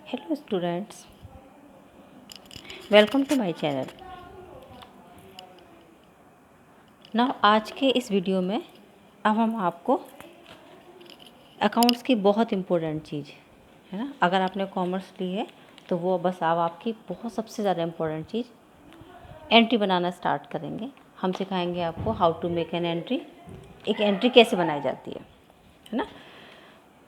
Hello students, welcome to my channel. Now आज के इस वीडियो में अब हम आपको अकाउंट्स की बहुत इम्पोर्टेंट चीज़ है ना, अगर आपने कॉमर्स ली है तो वो बस अब आपकी बहुत सबसे ज़्यादा इम्पोर्टेंट चीज़ एंट्री बनाना स्टार्ट करेंगे। हम सिखाएंगे आपको how to make an entry, एक एंट्री कैसे बनाई जाती है ना।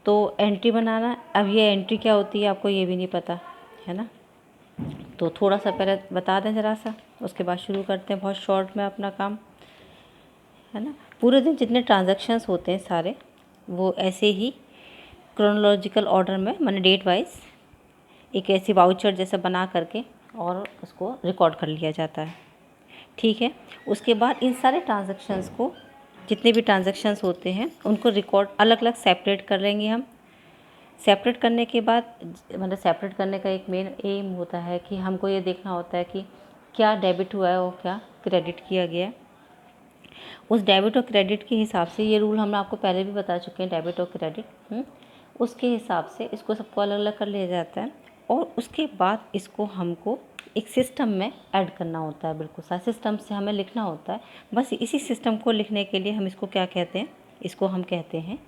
तो एंट्री बनाना, अब ये एंट्री क्या होती है आपको ये भी नहीं पता है ना, तो थोड़ा सा पहले बता दें ज़रा सा, उसके बाद शुरू करते हैं बहुत शॉर्ट में अपना काम है ना। पूरे दिन जितने ट्रांजैक्शंस होते हैं सारे वो ऐसे ही क्रोनोलॉजिकल ऑर्डर में, माने डेट वाइज एक ऐसी वाउचर जैसा बना करके और उसको रिकॉर्ड कर लिया जाता है। ठीक है, उसके बाद इन सारे ट्रांजैक्शंस को, जितने भी ट्रांजैक्शंस होते हैं उनको रिकॉर्ड अलग अलग सेपरेट कर लेंगे हम। सेपरेट करने के बाद, मतलब सेपरेट करने का एक मेन एम होता है कि हमको ये देखना होता है कि क्या डेबिट हुआ है और क्या क्रेडिट किया गया है। उस डेबिट और क्रेडिट के हिसाब से, ये रूल हम आपको पहले भी बता चुके हैं, डेबिट और क्रेडिट, उसके हिसाब से इसको सबको अलग अलग कर लिया जाता है और उसके बाद इसको हमको एक सिस्टम में ऐड करना होता है। बिल्कुल सारे सिस्टम से हमें लिखना होता है। बस इसी सिस्टम को लिखने के लिए हम इसको क्या कहते हैं, इसको हम कहते हैं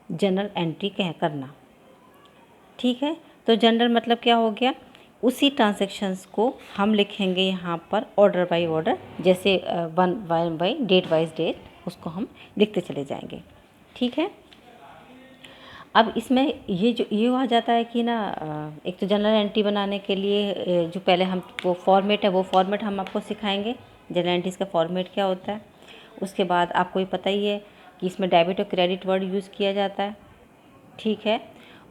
जनरल एंट्री करना। ठीक है, तो जनरल मतलब क्या हो गया, उसी ट्रांजैक्शंस को हम लिखेंगे यहाँ पर ऑर्डर बाय ऑर्डर, जैसे one by date wise date, उसको हम लिखते चले जाएंगे। ठीक है, अब इसमें ये आ जाता है कि ना, एक तो जनरल एंट्री बनाने के लिए जो पहले हम वो फॉर्मेट है, वो फॉर्मेट हम आपको सिखाएंगे, जनरल एंट्रीज का फॉर्मेट क्या होता है। उसके बाद आपको ये पता ही है कि इसमें डेबिट और क्रेडिट वर्ड यूज़ किया जाता है। ठीक है,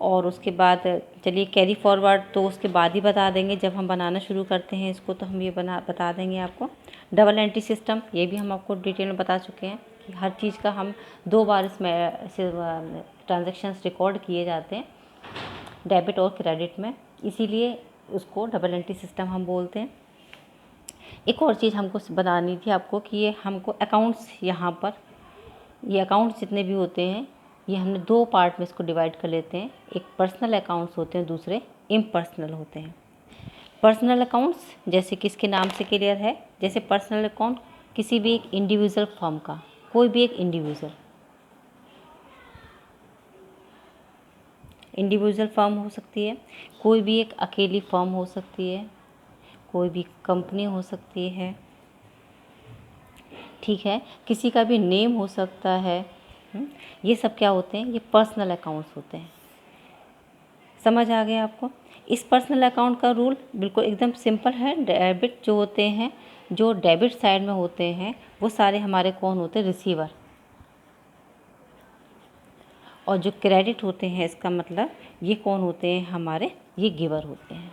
और उसके बाद चलिए कैरी फॉरवर्ड तो उसके बाद ही बता देंगे, जब हम बनाना शुरू करते हैं इसको तो हम ये बता देंगे आपको। डबल एंट्री सिस्टम, ये भी हम आपको डिटेल में बता चुके हैं कि हर चीज़ का हम 2 बार इसमें ट्रांजैक्शंस रिकॉर्ड किए जाते हैं डेबिट और क्रेडिट में, इसीलिए उसको डबल एंट्री सिस्टम हम बोलते हैं। एक और चीज़ हमको बतानी थी आपको कि ये हमको अकाउंट्स, यहाँ पर ये अकाउंट्स जितने भी होते हैं ये हमने 2 पार्ट में इसको डिवाइड कर लेते हैं। एक पर्सनल अकाउंट्स होते हैं, दूसरे इम्पर्सनल होते हैं। पर्सनल अकाउंट्स जैसे किसके नाम से क्लियर है, जैसे पर्सनल अकाउंट किसी भी एक इंडिविजुअल फर्म का, कोई भी एक इंडिविजुअल फर्म हो सकती है, कोई भी एक अकेली फर्म हो सकती है, कोई भी कंपनी हो सकती है। ठीक है, किसी का भी नेम हो सकता है। ये सब क्या होते हैं, ये पर्सनल अकाउंट्स होते हैं। समझ आ गया आपको। इस पर्सनल अकाउंट का रूल बिल्कुल एकदम सिंपल है। डेबिट जो होते हैं, जो डेबिट साइड में होते हैं वो सारे हमारे कौन होते हैं, रिसीवर। और जो क्रेडिट होते हैं, इसका मतलब ये कौन होते हैं हमारे, ये गिवर होते हैं।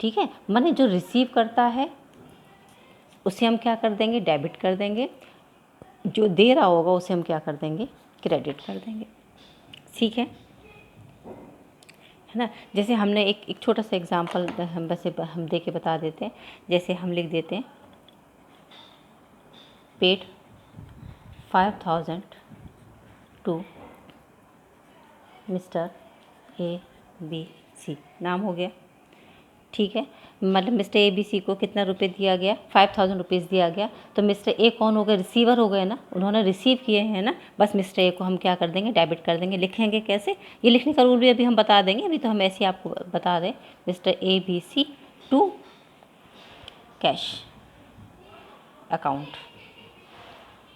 ठीक है, माने जो रिसीव करता है उसे हम क्या कर देंगे, डेबिट कर देंगे। जो दे रहा होगा उसे हम क्या कर देंगे, क्रेडिट कर देंगे। ठीक है ना। जैसे हमने एक छोटा सा एग्जांपल हम दे के बता देते हैं। जैसे हम लिख देते हैं पेड 5000 टू मिस्टर ABC, नाम हो गया। ठीक है, मतलब मिस्टर ABC को कितना रुपए दिया गया, 5000 रुपीज़ दिया गया। तो मिस्टर ए कौन हो गए, रिसीवर हो गए ना, उन्होंने रिसीव किए हैं ना। बस मिस्टर ए को हम क्या कर देंगे, डेबिट कर देंगे। लिखेंगे कैसे, ये लिखने का रूल भी अभी हम बता देंगे, अभी तो हम ऐसे ही आपको बता दें। Mister ABC to cash account,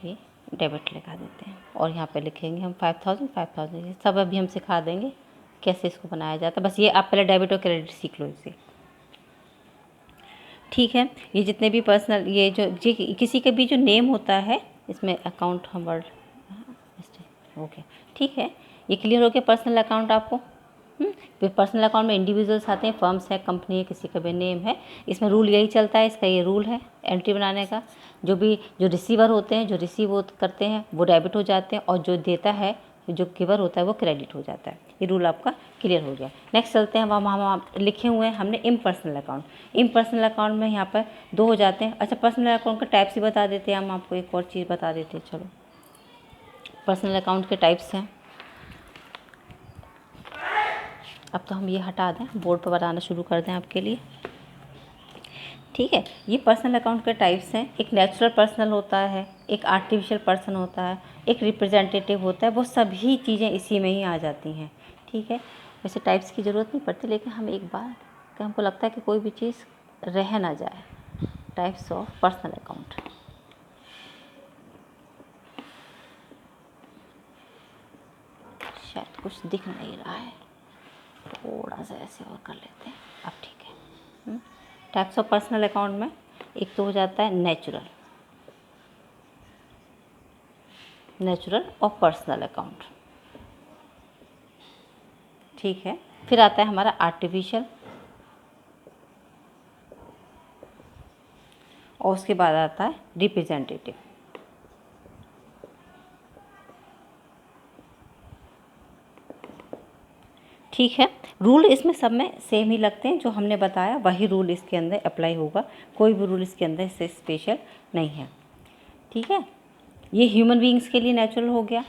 ये डेबिट लिखा देते हैं और यहाँ पे लिखेंगे हम 5000। सब अभी हम सिखा देंगे कैसे इसको बनाया जाता है। बस ये आप पहले डेबिट और क्रेडिट सीख लो इसे। ठीक है, ये जितने भी पर्सनल, ये जो किसी का भी जो नेम होता है इसमें अकाउंट हम वर्ड ओके। ठीक है, ये क्लियर हो गया पर्सनल अकाउंट आपको। फिर पर्सनल अकाउंट में इंडिविजुअल्स आते हैं, फर्म्स है, कंपनी है, किसी का भी नेम है। इसमें रूल यही चलता है, इसका ये रूल है एंट्री बनाने का। जो रिसीवर होते हैं, जो रिसीव करते हैं वो डेबिट हो जाते हैं, और जो देता है, जो गिवर होता है वो क्रेडिट हो जाता है। ये रूल आपका क्लियर हो गया। नेक्स्ट चलते हैं, हम लिखे हुए हैं हमने इम्पर्सनल अकाउंट। इम्पर्सनल अकाउंट में यहाँ पर 2 हो जाते हैं। अच्छा, पर्सनल अकाउंट के टाइप्स ही बता देते हैं हम आपको, एक और चीज़ बता देते हैं। चलो, पर्सनल अकाउंट के टाइप्स हैं, अब तो हम ये हटा दें, बोर्ड पर बनाना शुरू कर दें आपके लिए। ठीक है, ये पर्सनल अकाउंट के टाइप्स हैं। एक नेचुरल पर्सनल होता है, एक आर्टिफिशियल पर्सन होता है, एक रिप्रेजेंटेटिव होता है। वो सभी चीज़ें इसी में ही आ जाती हैं। ठीक है, वैसे टाइप्स की ज़रूरत नहीं पड़ती, लेकिन हम एक बार कि हमको लगता है कि कोई भी चीज़ रह ना जाए। Types of personal account. शायद कुछ दिख नहीं रहा है, थोड़ा सा ऐसे और कर लेते हैं। अब ठीक है। टाइप्स ऑफ पर्सनल अकाउंट में एक तो हो जाता है नेचुरल और पर्सनल अकाउंट। ठीक है, फिर आता है हमारा आर्टिफिशियल, और उसके बाद आता है रिप्रेजेंटेटिव। ठीक है, रूल इसमें सब में सेम ही लगते हैं। जो हमने बताया वही रूल इसके अंदर अप्लाई होगा, कोई भी रूल इसके अंदर से स्पेशल नहीं है। ठीक है, ये ह्यूमन बीइंग्स के लिए नेचुरल हो गया।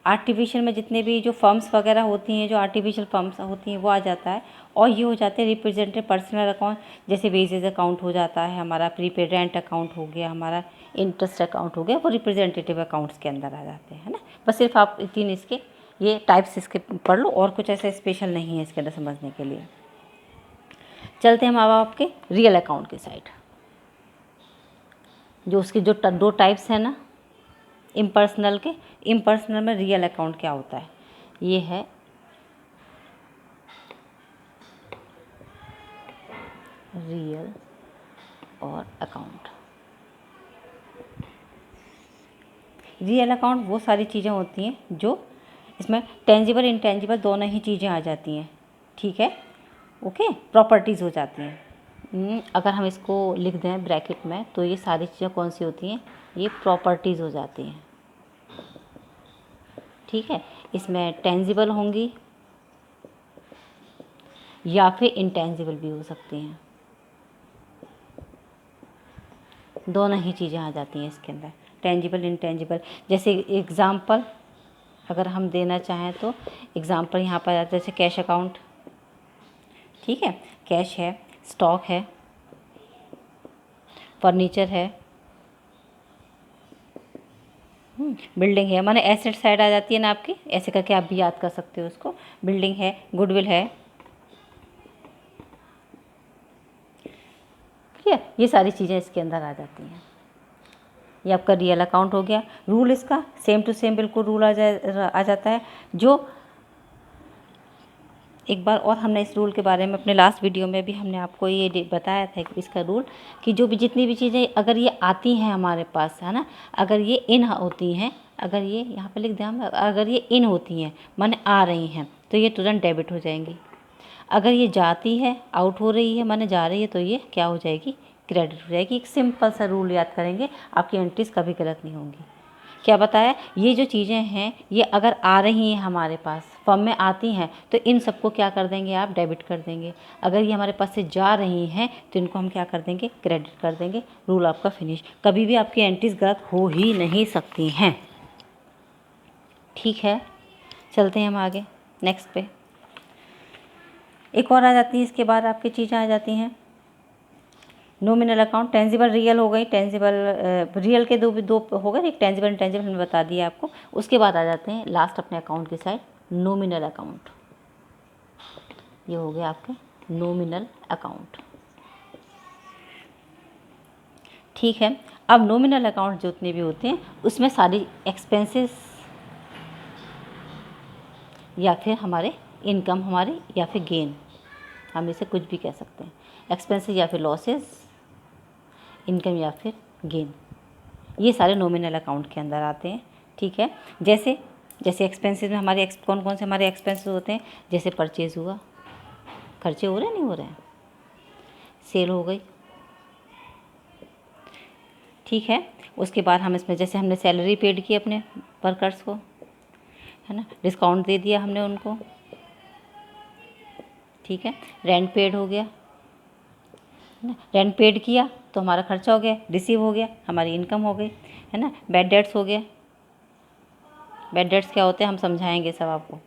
आर्टिफिशियल में जितने भी जो फर्म्स वगैरह होती हैं, जो आर्टिफिशियल फर्म्स होती हैं, वो आ जाता है। और ये हो जाते हैं रिप्रेजेंटेटिव पर्सनल अकाउंट, जैसे वेजेज अकाउंट हो जाता है हमारा, प्रीपेड रेंट अकाउंट हो गया हमारा, इंटरेस्ट अकाउंट हो गया, वो रिप्रेजेंटेटिव अकाउंट्स के अंदर आ जाते हैं, है ना। बस सिर्फ आप 3 इसके ये टाइप्स इसके पढ़ लो, और कुछ ऐसा स्पेशल नहीं है इसके अंदर समझने के लिए। चलते हैं हम अब आपके रियल अकाउंट की साइड। जो उसके जो 2 टाइप्स हैं ना इम्पर्सनल के, इम्पर्सनल में रियल अकाउंट क्या होता है, ये है रियल और अकाउंट। रियल अकाउंट वो सारी चीज़ें होती हैं जो इसमें टेंजिबल इंटेंजिबल दोनों ही चीज़ें आ जाती हैं। ठीक है, ओके, प्रॉपर्टीज़ हो जाती हैं। अगर हम इसको लिख दें ब्रैकेट में, तो ये सारी चीज़ें कौन सी होती हैं, ये प्रॉपर्टीज़ हो जाती हैं। ठीक है, इसमें टेंजिबल होंगी या फिर इंटेंजिबल भी हो सकती हैं, दोनों ही चीज़ें आ जाती हैं इसके अंदर, टेंजिबल इंटेंजिबल। जैसे एग्ज़ाम्पल अगर हम देना चाहें तो एग्ज़ाम्पल यहाँ पर आता है, जैसे कैश अकाउंट। ठीक है, कैश है, स्टॉक है, फर्नीचर है, बिल्डिंग है, माने एसेट साइड आ जाती है ना आपकी, ऐसे करके आप भी याद कर सकते हो उसको। बिल्डिंग है, गुडविल है, ठीक है, ये सारी चीज़ें इसके अंदर आ जाती हैं। ये आपका रियल अकाउंट हो गया। रूल इसका सेम टू सेम बिल्कुल रूल आ जाता है। जो एक बार और हमने इस रूल के बारे में अपने लास्ट वीडियो में भी हमने आपको ये बताया था कि इसका रूल, कि जो भी जितनी भी चीज़ें अगर ये आती हैं हमारे पास, है ना, अगर ये इन होती हैं, अगर ये यहाँ पर लिख दें हम, अगर ये इन होती हैं माने आ रही हैं, तो ये तुरंत डेबिट हो जाएंगी। अगर ये जाती है, आउट हो रही है माने जा रही है, तो ये क्या हो जाएगी, क्रेडिट हो जाएगी। एक सिंपल सा रूल याद करेंगे, आपकी एंट्रीज कभी गलत नहीं होंगी। क्या बताया, ये जो चीज़ें हैं ये अगर आ रही हैं हमारे पास, फॉर्म में आती हैं, तो इन सबको क्या कर देंगे आप, डेबिट कर देंगे। अगर ये हमारे पास से जा रही हैं तो इनको हम क्या कर देंगे, क्रेडिट कर देंगे। रूल आपका फिनिश। कभी भी आपकी एंट्रीज गलत हो ही नहीं सकती हैं। ठीक है, चलते हैं हम आगे नेक्स्ट पे। एक और आ जाती है इसके बाद आपकी चीज़ें आ जाती हैं नॉमिनल अकाउंट। टेंजिबल रियल हो गई, टेंजिबल रियल के दो हो गए, एक टेंजिबल इंटेंजिबल हमने बता दिया आपको। उसके बाद आ जाते हैं लास्ट अपने अकाउंट की साइड, नॉमिनल अकाउंट। ये हो गया आपके नॉमिनल अकाउंट। ठीक है, अब नॉमिनल अकाउंट जितने भी होते हैं उसमें सारी एक्सपेंसेस या फिर हमारे इनकम हमारे या फिर गेन, हम इसे कुछ भी कह सकते हैं, एक्सपेंसेस या फिर लॉसेस, इनकम या फिर गेन, ये सारे नॉमिनल अकाउंट के अंदर आते हैं। ठीक है, जैसे एक्सपेंसेस में हमारे कौन कौन से हमारे एक्सपेंसेस होते हैं, जैसे परचेज़ हुआ, खर्चे हो रहे हैं नहीं हो रहे हैं, सेल हो गई। ठीक है, उसके बाद हम इसमें जैसे हमने सैलरी पेड की अपने वर्कर्स को, है ना, डिस्काउंट दे दिया हमने उनको। ठीक है, रेंट पेड हो गया, रेंट पेड किया तो हमारा खर्चा हो गया, रिसीव हो गया, हमारी इनकम हो गई, है ना। बैड डेट्स हो गया, बैड डेट्स क्या होते हैं हम समझाएंगे सब आपको।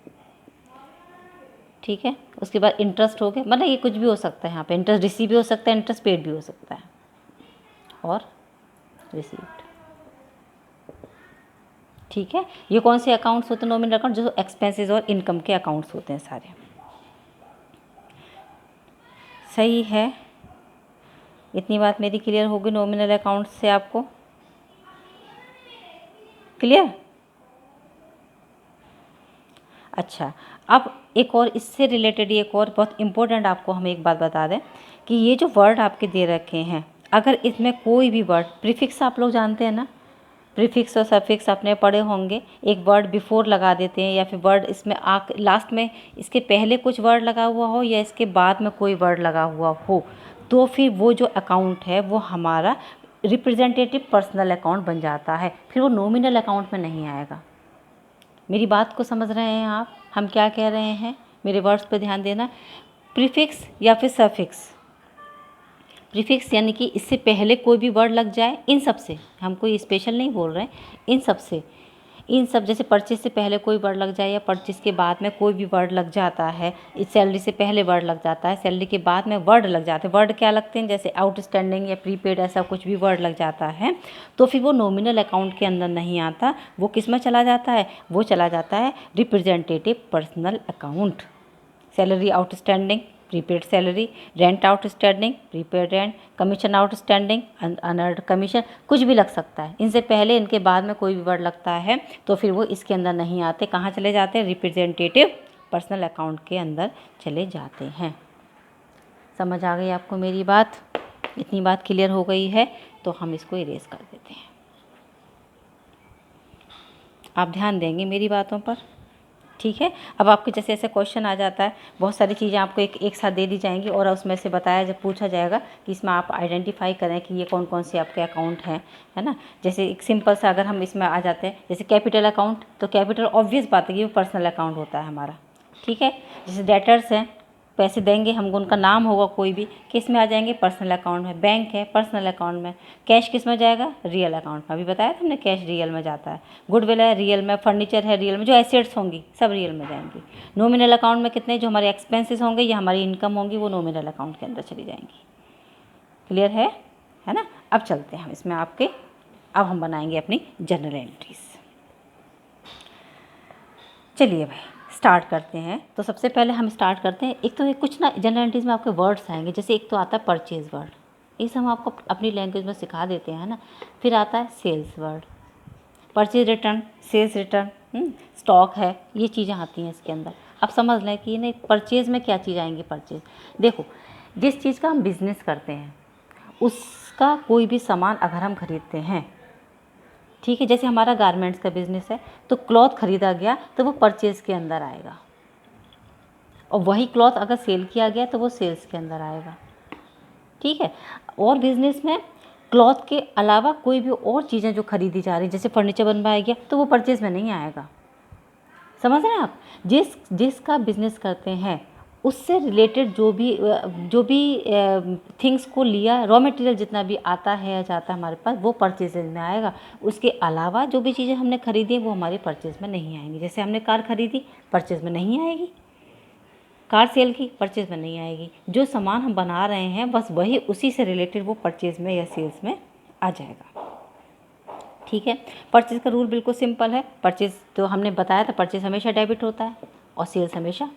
ठीक है। उसके बाद इंटरेस्ट हो गया, मतलब ये कुछ भी हो सकता है, यहाँ पे इंटरेस्ट रिसीव भी हो सकता है, इंटरेस्ट पेड भी हो सकता है, और रिसीव्ड। ठीक है। ये कौन से अकाउंट्स होते हैं नॉमिनल अकाउंट? जो एक्सपेंसेस और इनकम के अकाउंट्स होते हैं सारे। सही है, इतनी बात मेरी क्लियर होगी नॉमिनल अकाउंट से आपको? क्लियर? अच्छा, अब एक और इससे रिलेटेड एक और बहुत इम्पोर्टेंट आपको हम एक बात बता दें कि ये जो वर्ड आपके दे रखे हैं, अगर इसमें कोई भी वर्ड, प्रीफिक्स आप लोग जानते हैं ना, प्रीफिक्स और सफिक्स आपने पढ़े होंगे, एक वर्ड बिफोर लगा देते हैं या फिर वर्ड इसमें लास्ट में इसके पहले कुछ वर्ड लगा हुआ हो या इसके बाद में कोई वर्ड लगा हुआ हो, तो फिर वो जो अकाउंट है वो हमारा रिप्रेजेंटेटिव पर्सनल अकाउंट बन जाता है, फिर वो नॉमिनल अकाउंट में नहीं आएगा। मेरी बात को समझ रहे हैं आप? हम क्या कह रहे हैं, मेरे वर्ड्स पे ध्यान देना। प्रीफिक्स या फिर सफिक्स, प्रीफिक्स यानी कि इससे पहले कोई भी वर्ड लग जाए, इन सब से, हम कोई स्पेशल नहीं बोल रहे हैं, इन सब से, इन सब जैसे परचेज से पहले कोई वर्ड लग जाए या परचेज के बाद में कोई भी वर्ड लग जाता है, इस सैलरी से पहले वर्ड लग जाता है, सैलरी के बाद में वर्ड लग जाते हैं। वर्ड क्या लगते हैं? जैसे आउटस्टैंडिंग या प्रीपेड, ऐसा कुछ भी वर्ड लग जाता है तो फिर वो नॉमिनल अकाउंट के अंदर नहीं आता, वो किस में चला जाता है? वो चला जाता है representative personal account. Salary outstanding, prepaid salary, rent outstanding, prepaid rent, commission outstanding, unearned commission, कुछ भी लग सकता है। इनसे पहले इनके बाद में कोई भी वर्ड लगता है तो फिर वो इसके अंदर नहीं आते। कहाँ चले जाते हैं? रिप्रेजेंटेटिव पर्सनल अकाउंट के अंदर चले जाते हैं। समझ आ गई आपको मेरी बात? इतनी बात क्लियर हो गई है तो हम इसको इरेज कर देते हैं। आप ध्यान देंगे मेरी बातों पर, ठीक है। अब आपके जैसे ऐसे क्वेश्चन आ जाता है, बहुत सारी चीज़ें आपको एक साथ दे दी जाएंगी और उसमें से बताया, जब पूछा जाएगा कि इसमें आप आइडेंटिफाई करें कि ये कौन कौन से आपके अकाउंट हैं, है ना। जैसे एक सिंपल सा अगर हम इसमें आ जाते हैं, जैसे कैपिटल अकाउंट, तो कैपिटल ऑब्वियस बात है कि वो पर्सनल अकाउंट होता है हमारा, ठीक है। जैसे डेटर्स हैं, पैसे देंगे हमको, उनका नाम होगा कोई भी, किस में आ जाएंगे? पर्सनल अकाउंट में। बैंक है, पर्सनल अकाउंट में। कैश किस में जाएगा? रियल अकाउंट में। अभी बताया था हमने, कैश रियल में जाता है। गुडविल है रियल में, फर्नीचर है रियल में, जो एसेट्स होंगी सब रियल में जाएंगी। नॉमिनल अकाउंट में कितने, जो हमारे एक्सपेंसेस होंगे या हमारी इनकम होंगी, वो नॉमिनल अकाउंट के अंदर चली जाएंगी। क्लियर है ना। अब चलते हैं हम इसमें आपके, अब हम बनाएंगे अपनी जनरल एंट्रीज। चलिए भाई स्टार्ट करते हैं। तो सबसे पहले हम स्टार्ट करते हैं, एक तो कुछ ना जनरल एंट्रीज में आपके वर्ड्स आएंगे। जैसे एक तो आता है परचेज वर्ड, इसे हम आपको अपनी लैंग्वेज में सिखा देते हैं ना। फिर आता है sales word, purchase return, sales return, stock है, ये चीज़ें आती हैं इसके अंदर। अब समझ लें कि नहीं परचेज में क्या चीज़ आएंगी। परचेज, देखो जिस चीज़ का हम बिज़नेस करते हैं उसका कोई भी सामान अगर हम खरीदते हैं, ठीक है, जैसे हमारा गारमेंट्स का बिज़नेस है तो क्लॉथ ख़रीदा गया तो वो परचेज़ के अंदर आएगा, और वही क्लॉथ अगर सेल किया गया तो वो सेल्स के अंदर आएगा, ठीक है। और बिज़नेस में क्लॉथ के अलावा कोई भी और चीज़ें जो खरीदी जा रही, जैसे फर्नीचर बनवाया गया तो वो परचेज़ में नहीं आएगा। समझ रहे हैं आप? जिसका बिज़नेस करते हैं उससे रिलेटेड जो भी थिंग्स को लिया, रॉ मटेरियल जितना भी आता है या जाता है हमारे पास, वो परचेज में आएगा। उसके अलावा जो भी चीज़ें हमने खरीदी वो हमारे परचेज में नहीं आएंगी। जैसे हमने कार खरीदी, परचेज में नहीं आएगी। कार सेल की, परचेज में नहीं आएगी। जो सामान हम बना रहे हैं बस वही, उसी से रिलेटेड वो परचेज में या सेल्स में आ जाएगा, ठीक है। परचेज का रूल बिल्कुल सिंपल है। परचेज तो हमने बताया था, परचेज हमेशा डेबिट होता है और सेल्स हमेशा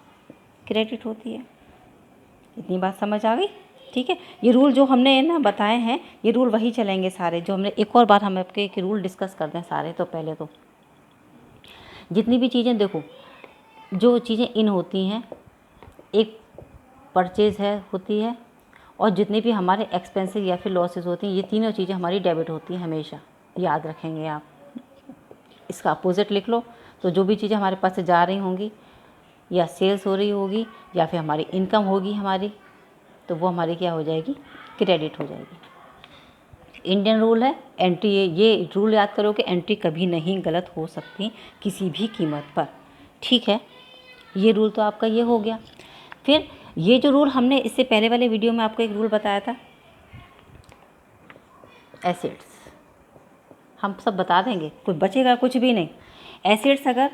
क्रेडिट होती है। इतनी बात समझ आ गई, ठीक है। ये रूल जो हमने ना बताए हैं, ये रूल वही चलेंगे सारे जो हमने। एक और बार हम आपके एक रूल डिस्कस करते हैं सारे। तो पहले तो जितनी भी चीज़ें, देखो जो चीज़ें इन होती हैं, एक परचेज है होती है, और जितनी भी हमारे एक्सपेंसेस या फिर लॉसेस होती हैं, ये तीनों चीज़ें हमारी डेबिट होती हैं हमेशा। याद रखेंगे आप, इसका अपोजिट लिख लो। तो जो भी चीज़ें हमारे पास से जा रही होंगी या सेल्स हो रही होगी या फिर हमारी इनकम होगी हमारी, तो वो हमारी क्या हो जाएगी? क्रेडिट हो जाएगी। इंडियन रूल है एंट्री, ये रूल याद करो कि एंट्री कभी नहीं गलत हो सकती किसी भी कीमत पर, ठीक है। ये रूल तो आपका ये हो गया। फिर ये जो रूल हमने इससे पहले वाले वीडियो में आपको एक रूल बताया था, एसेट्स हम सब बता देंगे, कुछ बचेगा कुछ भी नहीं। एसेट्स अगर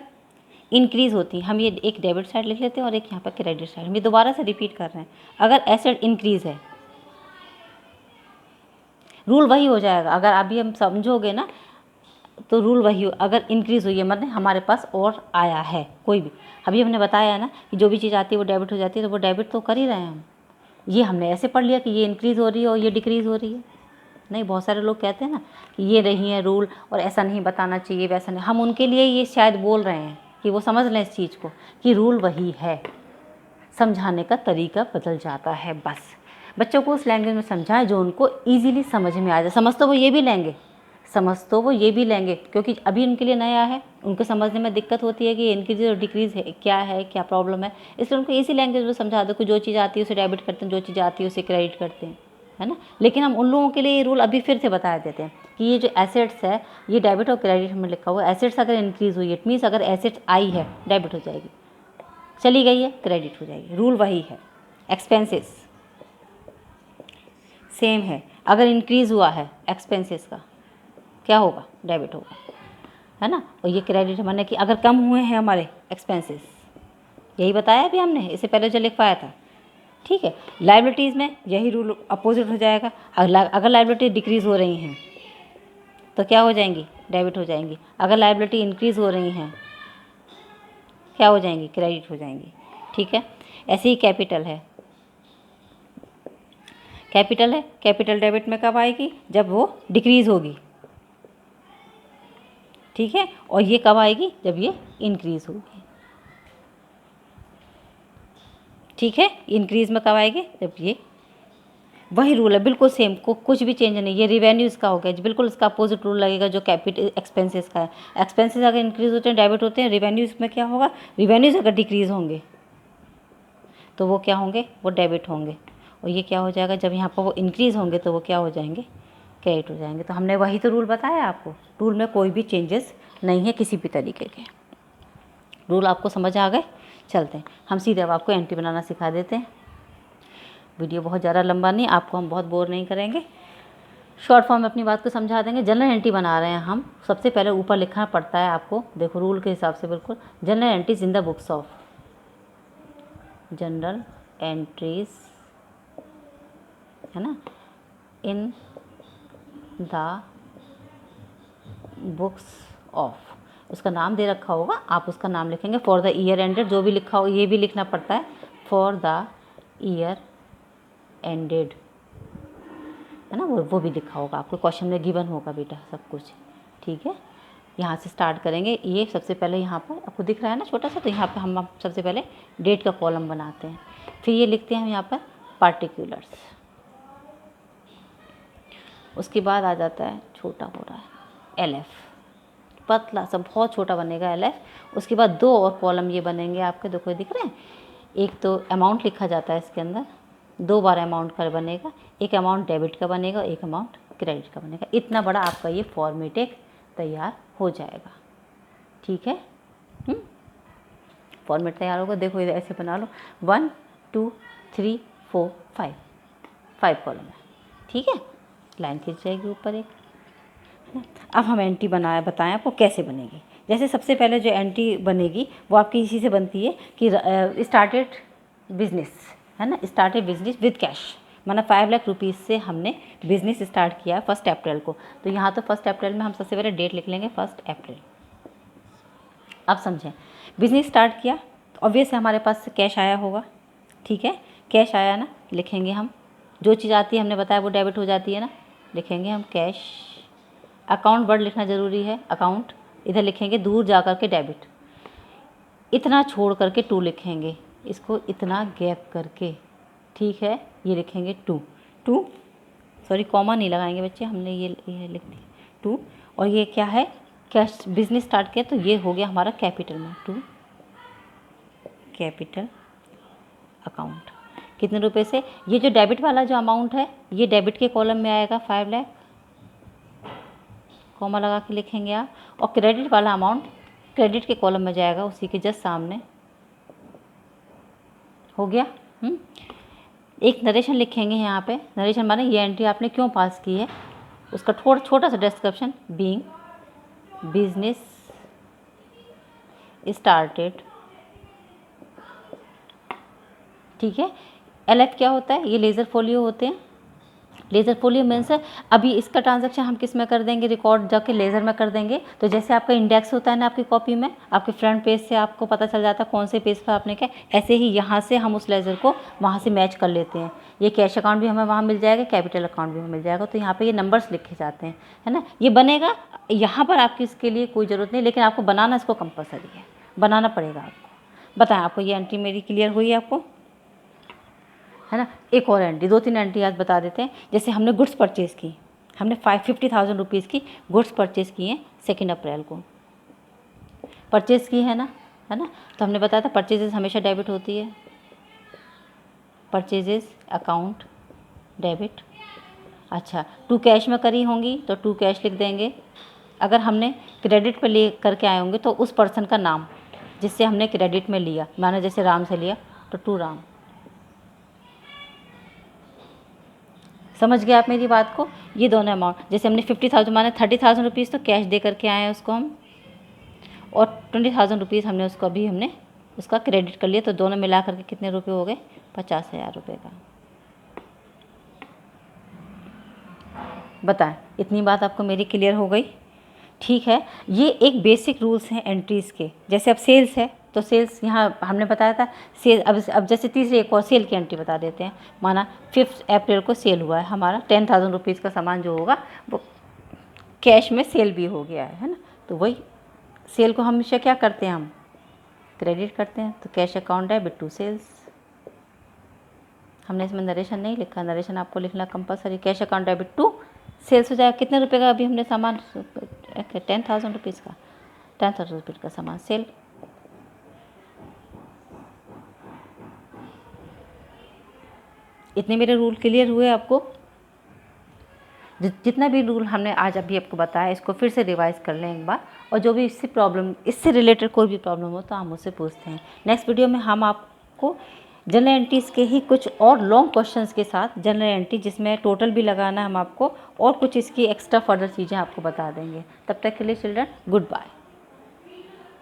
इंक्रीज़ होती हैं, हम ये एक डेबिट साइड लिख लेते हैं और एक यहाँ पर क्रेडिट साइड। हम ये दोबारा से रिपीट कर रहे हैं। अगर एसेट इंक्रीज़ है, रूल वही हो जाएगा। अगर अभी हम समझोगे ना तो रूल वही हो। अगर इंक्रीज़ हुई है मतलब हमारे पास और आया है कोई भी, अभी हमने बताया है ना कि जो भी चीज़ आती है वो डेबिट हो जाती है, तो वो डेबिट तो कर ही रहे हैं हम। ये हमने ऐसे पढ़ लिया कि ये इंक्रीज़ हो रही है और ये डिक्रीज़ हो रही है। नहीं, बहुत सारे लोग कहते हैं ना कि ये नहीं है रूल और ऐसा नहीं बताना चाहिए, वैसा नहीं। हम उनके लिए ये शायद बोल रहे हैं कि वो समझ लें इस चीज़ को कि रूल वही है, समझाने का तरीका बदल जाता है बस। बच्चों को उस लैंग्वेज में समझाएं जो उनको ईजिली समझ में आ जाए। समझ तो वो ये भी लेंगे, क्योंकि अभी उनके लिए नया है, उनको समझने में दिक्कत होती है कि इंक्रीज और डिक्रीज़ है क्या प्रॉब्लम है। इसलिए उनको इसी लैंग्वेज में समझा दो कि जो चीज़ आती है उसे डेबिट करते हैं, जो चीज़ आती है उसे क्रेडिट करते हैं, है ना। लेकिन हम उन लोगों के लिए ये रूल अभी फिर से बता देते हैं कि ये जो एसेट्स है ये डेबिट और क्रेडिट में लिखा हुआ है। एसेट्स अगर इंक्रीज़ हुई है, इट मीन्स अगर एसेट्स आई है डेबिट हो जाएगी, चली गई है क्रेडिट हो जाएगी। रूल वही है। एक्सपेंसेस सेम है, अगर इंक्रीज़ हुआ है एक्सपेंसेस का क्या होगा, डेबिट होगा, है ना। और ये क्रेडिट माने कि अगर कम हुए हैं हमारे एक्सपेंसेस, यही बताया अभी हमने, इससे पहले जो लिख पाया था, ठीक है। लायबिलिटीज़ में यही रूल अपोजिट हो जाएगा। अगर लायबिलिटी डिक्रीज़ हो रही हैं तो क्या हो जाएंगी, डेबिट हो जाएंगी। अगर लायबिलिटी इंक्रीज़ हो रही हैं क्या हो जाएंगी, क्रेडिट हो जाएंगी, ठीक है। ऐसे ही कैपिटल है, कैपिटल डेबिट में कब आएगी, जब वो डिक्रीज़ होगी, ठीक है। और ये कब आएगी, जब ये इंक्रीज़ होगी, ठीक है। इंक्रीज़ में कब आएगी, जब ये, वही रूल है बिल्कुल सेम, कुछ भी चेंज नहीं। ये रिवेन्यूज़ का हो गया, बिल्कुल इसका अपोजिट रूल लगेगा जो कैपिटल एक्सपेंसेस का है। एक्सपेंसेस अगर इंक्रीज़ होते हैं डेबिट होते हैं, रिवेन्यूज़ में क्या होगा, रिवेन्यूज़ अगर डिक्रीज़ होंगे तो वो क्या होंगे, वो डेबिट होंगे। और ये क्या हो जाएगा, जब यहाँ पर वो इंक्रीज़ होंगे तो वो क्या हो जाएंगे, क्रेडिट हो जाएंगे। तो हमने वही तो रूल बताया आपको, रूल में कोई भी चेंजेस नहीं है किसी भी तरीके के। रूल आपको समझ आ गए। चलते हैं हम सीधे अब आपको एंट्री बनाना सिखा देते हैं। वीडियो बहुत ज़्यादा लंबा नहीं, आपको हम बहुत बोर नहीं करेंगे, शॉर्ट फॉर्म में अपनी बात को समझा देंगे। जनरल एंट्री बना रहे हैं हम। सबसे पहले ऊपर लिखना पड़ता है आपको, देखो रूल के हिसाब से बिल्कुल, general entries in the books of, general entries, है ना, इन द बुक्स ऑफ, उसका नाम दे रखा होगा, आप उसका नाम लिखेंगे। फॉर द ईयर एंडेड, जो भी लिखा हो ये भी लिखना पड़ता है, फॉर द ईयर एंडेड, है ना, वो भी लिखा होगा आपको, क्वेश्चन में गिवन होगा बेटा सब कुछ, ठीक है। यहाँ से स्टार्ट करेंगे। ये सबसे पहले यहाँ पर आपको दिख रहा है ना छोटा सा, तो यहाँ पे हम सबसे पहले डेट का कॉलम बनाते हैं, फिर ये लिखते हैं हम यहाँ पर पार्टिकुलर्स, उसके बाद आ जाता है, छोटा हो रहा है, LF, पतला सा बहुत छोटा बनेगा LF। उसके बाद दो और कॉलम ये बनेंगे आपके, देखो दिख रहे हैं, एक तो अमाउंट लिखा जाता है इसके अंदर, 2 बार अमाउंट का बनेगा, एक अमाउंट डेबिट का बनेगा, एक अमाउंट क्रेडिट का बनेगा। इतना बड़ा आपका ये फॉर्मेट एक तैयार हो जाएगा, ठीक है। फॉर्मेट तैयार होगा, देखो इधर ऐसे बना लो, 1 2 3 4 5 कॉलम है, ठीक है। लाइन खींच जाएगी ऊपर एक। अब हम एंट्री बताएं आपको कैसे बनेगी। जैसे सबसे पहले जो एंट्री बनेगी वो आपकी इसी से बनती है कि स्टार्टेड बिजनेस, है ना, स्टार्टेड बिजनेस विद कैश, माना 5 लाख रुपीज़ से हमने बिज़नेस स्टार्ट किया 1 अप्रैल को। तो यहाँ तो 1 अप्रैल में हम सबसे पहले डेट लिख लेंगे 1 अप्रैल। अब समझें, बिज़नेस स्टार्ट किया तो ऑब्वियस है हमारे पास कैश आया होगा, ठीक है। कैश आया ना, लिखेंगे हम, जो चीज़ आती है हमने बताया वो डेबिट हो जाती है ना, लिखेंगे हम कैश। अकाउंट वर्ड लिखना ज़रूरी है, अकाउंट इधर लिखेंगे, दूर जा कर के डेबिट, इतना छोड़ करके 2 लिखेंगे, इसको इतना गैप करके, ठीक है, ये लिखेंगे 2 सॉरी कॉमा नहीं लगाएंगे बच्चे, हमने ये लिख दिया 2। और ये क्या है, कैश बिजनेस स्टार्ट किया तो ये हो गया हमारा कैपिटल में, 2 कैपिटल अकाउंट। कितने रुपए से, ये जो डेबिट वाला जो अमाउंट है ये डेबिट के कॉलम में आएगा 5 लाख, कॉमा लगा के लिखेंगे आप। और क्रेडिट वाला अमाउंट क्रेडिट के कॉलम में जाएगा, उसी के जस्ट सामने, हो गया। एक नरेशन लिखेंगे यहाँ पे, नरेशन माने ये एंट्री आपने क्यों पास की है, उसका छोटा सा डिस्क्रिप्शन, बीइंग बिजनेस स्टार्टेड। ठीक है। LF क्या होता है? ये लेज़र फोलियो होते हैं। लेज़र फोलियो मीन्स अभी इसका ट्रांजैक्शन हम किस में कर देंगे? रिकॉर्ड जाके लेज़र में कर देंगे। तो जैसे आपका इंडेक्स होता है ना आपकी कॉपी में, आपके फ्रंट पेज से आपको पता चल जाता है कौन से पेज पर आपने क्या, ऐसे ही यहाँ से हम उस लेज़र को वहाँ से मैच कर लेते हैं। ये कैश अकाउंट भी हमें वहाँ मिल जाएगा, कैपिटल अकाउंट भी हमें मिल जाएगा। तो यहाँ पर ये नंबर्स लिखे जाते हैं, है ना। ये बनेगा यहाँ पर, आपकी इसके लिए कोई ज़रूरत नहीं, लेकिन आपको बनाना इसको कंपलसरी है, बनाना पड़ेगा आपको। बताएं, आपको ये एंट्री मेरी क्लियर हुई है आपको, है ना। एक और एंट्री, 2-3 एंट्री आज बता देते हैं। जैसे हमने गुड्स परचेज़ की, हमने 50,000 रुपीज़ की गुड्स परचेज़ की हैं 2 अप्रैल को परचेज़ की है ना, है ना। तो हमने बताया था परचेजेस हमेशा डेबिट होती है, परचेजेस अकाउंट डेबिट। अच्छा, टू कैश में करी होंगी तो टू कैश लिख देंगे। अगर हमने क्रेडिट पे ले करके आए होंगे तो उस पर्सन का नाम जिससे हमने क्रेडिट में लिया, माने जैसे राम से लिया तो टू राम। समझ गए आप मेरी बात को? ये दोनों अमाउंट, जैसे हमने 50,000 माने 30,000 रुपीज़ तो कैश दे करके आए हैं उसको हम, और 20,000 रुपीज़ हमने उसको अभी हमने उसका क्रेडिट कर लिया। तो दोनों मिला करके कितने रुपए हो गए? 50,000 रुपये का। बताएं, इतनी बात आपको मेरी क्लियर हो गई? ठीक है। ये एक बेसिक रूल्स हैं एंट्रीज़ के। जैसे अब सेल्स है तो सेल्स यहाँ हमने बताया था सेल। अब जैसे तीसरी एक और सेल की एंट्री बता देते हैं। माना 5 अप्रैल को सेल हुआ है हमारा, 10,000 रुपीज़ का सामान जो होगा वो कैश में सेल भी हो गया है ना। तो वही सेल को हमेशा क्या करते हैं, हम क्रेडिट करते हैं। तो cash account debit to sales. हमने इसमें नरेशन नहीं लिखा, नरेशन आपको लिखना compulsory. Cash account debit to sales हो जाएगा। कितने रुपए का अभी हमने सामान, 10,000 रुपीज़ का, 10,000 रुपीज़ का सामान सेल। इतने मेरे रूल क्लियर हुए आपको? जितना भी रूल हमने आज अभी आपको बताया इसको फिर से रिवाइज कर लें एक बार। और जो भी इससे प्रॉब्लम, इससे रिलेटेड कोई भी प्रॉब्लम हो तो आप मुझसे पूछते हैं। नेक्स्ट वीडियो में हम आपको जनरल एंट्रीज़ के ही कुछ और लॉन्ग क्वेश्चंस के साथ जनरल एंट्री जिसमें टोटल भी लगाना है हम आपको, और कुछ इसकी एक्स्ट्रा फर्दर चीज़ें आपको बता देंगे। तब तक के लिए चिल्ड्रन, गुड बाय।